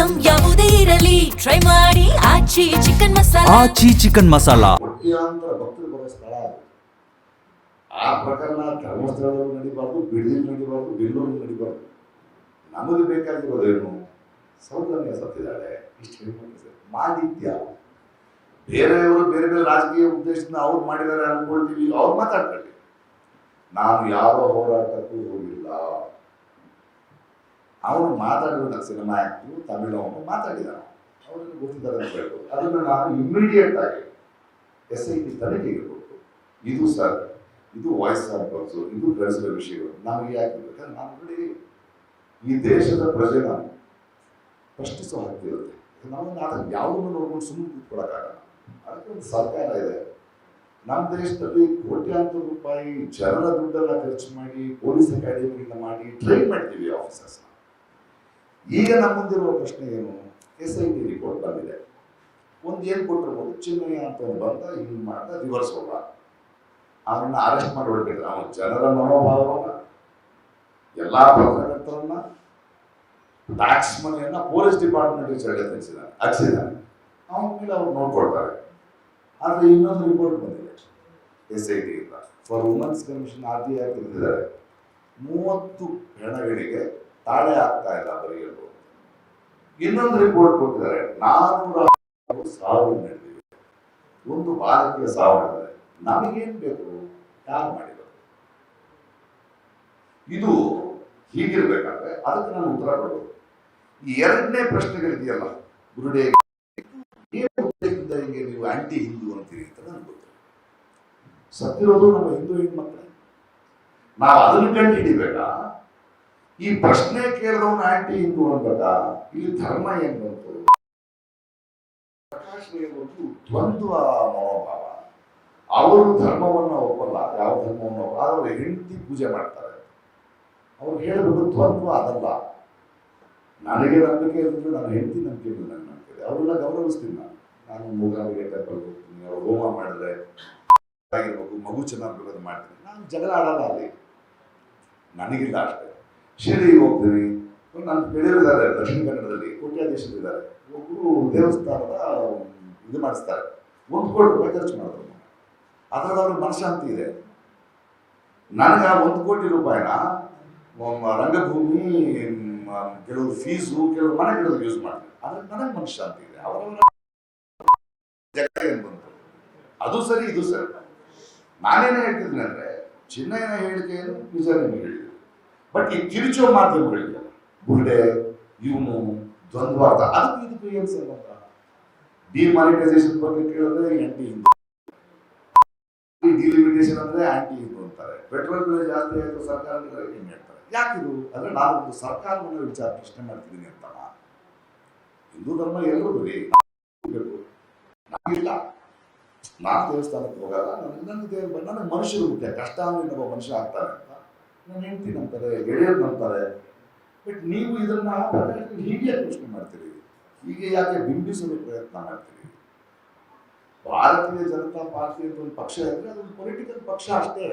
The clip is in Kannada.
ಐಟಂ ಯಾವುದೇ ಇರಲಿ ಟ್ರೈ ಮಾಡಿ ಆಚಿ ಚಿಕನ್ ಮಸಾಲಾ. ಆಚಿ ಚಿಕನ್ ಮಸಾಲಾ ಕೋಟ್ಯಾಂತರ ಭಕ್ತರು ಬರೋ ಸ್ಥಳ ಅದು. ಆ ಪ್ರಕರಣ ಧರ್ಮಸ್ಥಳದಲ್ಲಿ ನಡೀಬಾರ್ದು, ಬಿಡದಿಯಲ್ಲಿ ನಡೀಬಾರ್ದು, ಬೆಂಗಳೂರಲ್ಲಿ ನಡೀಬಾರ್ದು. ನಮಗೆ ಬೇಕಾಗಿರೋದೇನು? ಸೌಕರ್ಯ ಸತ್ತಿದ್ದಾಳೆ, ಇಷ್ಟು ಹೆಣ್ಮಕ್ಳು ಮಾದಿತ್ಯ. ಬೇರೆಯವರು ಬೇರೆ ಬೇರೆ ರಾಜಕೀಯ ಉದ್ದೇಶದಿಂದ ಅವ್ರು ಮಾಡಿದ್ದಾರೆ ಅನ್ಕೊಳ್ತೀವಿ, ಅವ್ರು ಮಾತಾಡ್ಕೊಳ್ಳಿ. ನಾನು ಯಾವ ಹೋರಾಟಕ್ಕೂ ಹೋಗಿಲ್ಲ. ಅವನು ಮಾತಾಡಿದ ಸಿನಿಮಾ ಆ್ಯಕ್ಟ್ರು ತಮಿಳು ಅವನು ಮಾತಾಡಿದಾನ, ಅವರನ್ನು ಗೊತ್ತಿದ್ದಾರೆ ಅಂತ ಹೇಳ್ಬೋದು. ಅದನ್ನು ನಾನು ಇಮ್ಮಿಡಿಯೇಟ್ ಆಗಿ SIT ತನಿಖೆಗೆ ಕೊಟ್ಟು, ಇದು ಸರ್, ಇದು ವಾಯ್ಸ್ ಸ್ಯಾಂಪಲ್ಸು, ಇದು ಬೆಳೆಸಿದ ವಿಷಯಗಳು ನಮಗೆ ಯಾಕೆ ಬೇಕಂದ್ರೆ ನಾನು ನೋಡಿ ಈ ದೇಶದ ಪ್ರಜೆ ನಾನು ಪ್ರಶ್ನಿಸೋ ಹಕ್ಕಿರುತ್ತೆ. ನಮ್ಮನ್ನು ಅದನ್ನು ಯಾವುದನ್ನು ನೋಡ್ಕೊಂಡು ಸುಮ್ಮನೆ ಕೂತ್ಕೊಳಕ್ಕಾಗಲ್ಲ. ಅದಕ್ಕೆ ಒಂದು ಸರ್ಕಾರ ಇದೆ. ನಮ್ಮ ದೇಶದಲ್ಲಿ ಕೋಟ್ಯಾಂತರ ರೂಪಾಯಿ ಜನರ ದುಡ್ಡನ್ನ ಖರ್ಚು ಮಾಡಿ ಪೊಲೀಸ್ ಅಕಾಡೆಮಿಗಳನ್ನ ಮಾಡಿ ಟ್ರೈನ್ ಮಾಡ್ತೀವಿ ಆಫೀಸರ್ಸ್ನ. ಈಗ ನಮ್ಮ ಮುಂದಿರುವ ಪ್ರಶ್ನೆ ಏನು? SIT ರಿಪೋರ್ಟ್ ಬಂದಿದೆ. ಒಂದು ಏನು ಕೊಟ್ಟಿರ್ಬೋದು, ಚಿನ್ನಯ್ಯ ಅಂತ ಬಂದ ಹಿಂಗೆ ಮಾಡ್ದ, ರಿವರ್ಸ್ ಹೋಗ ಅವನ್ನ ಅರೆಸ್ಟ್ ಮಾಡಿ ಹೊರಟಿದ್ರು. ಅವನು ಜನರ ಮನೋಭಾವವನ್ನ, ಎಲ್ಲ ಪತ್ರಕರ್ತರನ್ನ, ಟ್ಯಾಕ್ಸ್ ಮನಿಯನ್ನ ಪೊಲೀಸ್ ಡಿಪಾರ್ಟ್ಮೆಂಟ್ಗೆ ಚಳಿ ತೆಗೆಸಿದ್ದಾನೆ, ಹಚ್ಚಿದ್ದಾನೆ. ಅವನ ಮೇಲೆ ಅವ್ರು ನೋಡ್ಕೊಳ್ತಾರೆ. ಆದರೆ ಇನ್ನೊಂದು ರಿಪೋರ್ಟ್ ಬಂದಿದೆ SIT ಇಂದ. ಫಾರ್ ವುಮೆನ್ಸ್ ಕಮಿಷನ್ RTI ಹಾಕಿದ್ದಾರೆ. 30 ಹೆಣಗಳಿಗೆ ತಾಳೆ ಆಗ್ತಾ ಇಲ್ಲ ಬರೆಯಲು. ಇನ್ನೊಂದು ರಿಪೋರ್ಟ್ ಕೊಟ್ಟಿದ್ದಾರೆ, 400 ಸಾವು ನಡೆದಿವೆ, ಒಂದು ಬಾಲಕಿಯ ಸಾವು ನಡೆದಿದೆ. ನಮಗೇನು ಬೇಕು? ಯಾರು ಮಾಡಿದರು? ಇದು ಹೀಗಿರ್ಬೇಕಾದ್ರೆ ಅದಕ್ಕೆ ನಾನು ಉತ್ತರ ಕೊಡಬಹುದು. ಈ ಎರಡನೇ ಪ್ರಶ್ನೆಗಳಿದೆಯಲ್ಲ, ಗುರುಡೇ ಹಿಂಗೆ ನೀವು ಆಂಟಿ ಹಿಂದೂ ಅಂತೀರಿ ಅಂತ ನನಗೆ ಗೊತ್ತಿಲ್ಲ. ಸತ್ತಿರೋದು ನಮ್ಮ ಹಿಂದೂ ಹೆಣ್ಮಕ್ಳೆ. ನಾವು ಅದನ್ನು ಕಂಡು ಹಿಡಿಬೇಕಾ? ಈ ಪ್ರಶ್ನೆ ಕೇಳಿದವನು ಆಂಟಿ ಹಿಂದೂ ಅನ್ಬೇಕಾ? ಇಲ್ಲಿ ಧರ್ಮ ಏನ್ ಬಂತು? ಪ್ರಕಾಶ್ ದ್ವಂದ್ವ ಮನೋಭಾವ. ಅವರು ಧರ್ಮವನ್ನ ಒಪ್ಪಲ್ಲ, ಯಾವ ಧರ್ಮವನ್ನು ಒಪ್ಪಲ್ಲ, ಅವ್ರ ಹೆಂಡತಿ ಪೂಜೆ ಮಾಡ್ತಾರೆ. ಅವ್ರು ಹೇಳಬೇಕು ದ್ವಂದ್ವ ಅದಲ್ಲ. ನನಗೆ ನಂಬಿಕೆ ಇರ್ತದೆ, ನನ್ನ ಹೆಂಡತಿ ನಂಬಿಕೆ ಇಲ್ಲ, ನನ್ನ ನಂಬಿಕೆ ಇದೆ. ಅವರೆಲ್ಲ ಗೌರವಿಸ್ತೀನಿ. ನಾನು ಮೂಗಾರಿಗೆ ಟೆಂಪಲ್ ಹೋಗ್ತೀನಿ, ಅವ್ರು ಹೋಮ ಮಾಡಿದ್ರೆ ಆಗಿರ್ಬೇಕು, ಮಗು ಚೆನ್ನಾಗಿರ್ಬೇಕು ಮಾಡ್ತೀನಿ. ನಾನು ಜಗಳ ಆಡಲ್ಲ ಅಲ್ಲಿ, ನನಗಿಲ್ಲ ಅಷ್ಟೇ. ಶಿರಡಿಗೆ ಹೋಗ್ತೀನಿ. ನನ್ನ ಗೆಳೆಯರಿದ್ದಾರೆ ದಕ್ಷಿಣ ಕನ್ನಡದಲ್ಲಿ, ಕೋಟ್ಯಾಧೀಶರಿದ್ದಾರೆ. ಒಬ್ಬರು ದೇವಸ್ಥಾನದ ಇದು ಮಾಡಿಸ್ತಾರೆ, 1 ಕೋಟಿ ರೂಪಾಯಿ ಖರ್ಚು ಮಾಡಿದ್ರು. ಅದರಲ್ಲಿ ಅವ್ರಿಗೆ ಮನಃಶಾಂತಿ ಇದೆ. ನನಗೆ 1 ಕೋಟಿ ರೂಪಾಯಿನ ರಂಗಭೂಮಿ, ಕೆಲವರು ಫೀಸು, ಕೆಲವರು ಮನೆ ಕೆಲವರು ಯೂಸ್ ಮಾಡ್ತಾರೆ. ಅದ್ರಲ್ಲಿ ನನಗೆ ಮನಃಶಾಂತಿ ಇದೆ. ಅವರವರ ಜಗಳ ಏನು ಬಂತು? ಅದು ಸರಿ, ಇದು ಸರಿ. ನಾನೇನು ಹೇಳ್ತಿದ್ದೀನಿ ಅಂದರೆ, ಚಿನ್ನಯ್ಯನ ಹೇಳಿಕೆಯನ್ನು ನಿಜ ನಿಮಗೆ ಹೇಳಿದೆ. ಬಟ್ ಈ ಕಿರುಚುವ ಮಾಧ್ಯಮಗಳಿದೆಯಲ್ಲ, ಬುರ್ಡೆ, ಇವನು ದ್ವಂದ್ವಾರ್ಥ, ಅದಕ್ಕೂ ಇದಕ್ಕೂ ಏನು ಸಂಬಂಧ? ಡಿಮಾನಿಟೈಸೇಷನ್ ಬಗ್ಗೆ ಕೇಳಿದ್ರೆ ಆಂಟಿ ಹಿಂದೂ, ಡಿಲಿಮಿಟೇಷನ್ ಅಂದ್ರೆ ಆಂಟಿ ಹಿಂದೂ ಅಂತಾರೆ. ಪೆಟ್ರೋಲ್ ಬೆಲೆ ಜಾಸ್ತಿ ಆಯಿತು, ಸರ್ಕಾರದಿಂದ ಏನು ಹೇಳ್ತಾರೆ. ಯಾಕಿದು? ಅಂದ್ರೆ ನಾನು ಒಂದು ಸರ್ಕಾರವನ್ನು ವಿಚಾರ ಪ್ರಶ್ನೆ ಮಾಡ್ತಿದ್ದೀನಿ ಅಂತ. ಹಿಂದೂ ಧರ್ಮ ಎಲ್ಲರೂ ಬರೀ ನಾನಿಲ್ಲ, ನಾನು ದೇವಸ್ಥಾನಕ್ಕೆ ಹೋಗಲ್ಲ. ನನಗೆ ಮನುಷ್ಯರು ಮುಖ್ಯ. ಕಷ್ಟ ಅಂದ್ರೆ ಒಬ್ಬ ಮನುಷ್ಯ ಆಗ್ತಾರೆ ಅಂತ ನಾನು ಹೆಂಡ್ತಿ ನಂಬ್ತಾರೆ, ಗೆಳೆಯರು ನಂಬ್ತಾರೆ. ಬಟ್ ನೀವು ಇದನ್ನ ಹೀಗೆ ಪ್ರಶ್ನೆ ಮಾಡ್ತೀರಿ, ಹೀಗೆ ಯಾಕೆ ಬಿಂಬಿಸಲು ಪ್ರಯತ್ನ ಮಾಡ್ತೀರಿ? ಭಾರತೀಯ ಜನತಾ ಪಾರ್ಟಿ ಅಂತ ಒಂದು ಪಕ್ಷ ಇದ್ರೆ ಅದೊಂದು ಪೊಲಿಟಿಕಲ್ ಪಕ್ಷ ಅಷ್ಟೇ.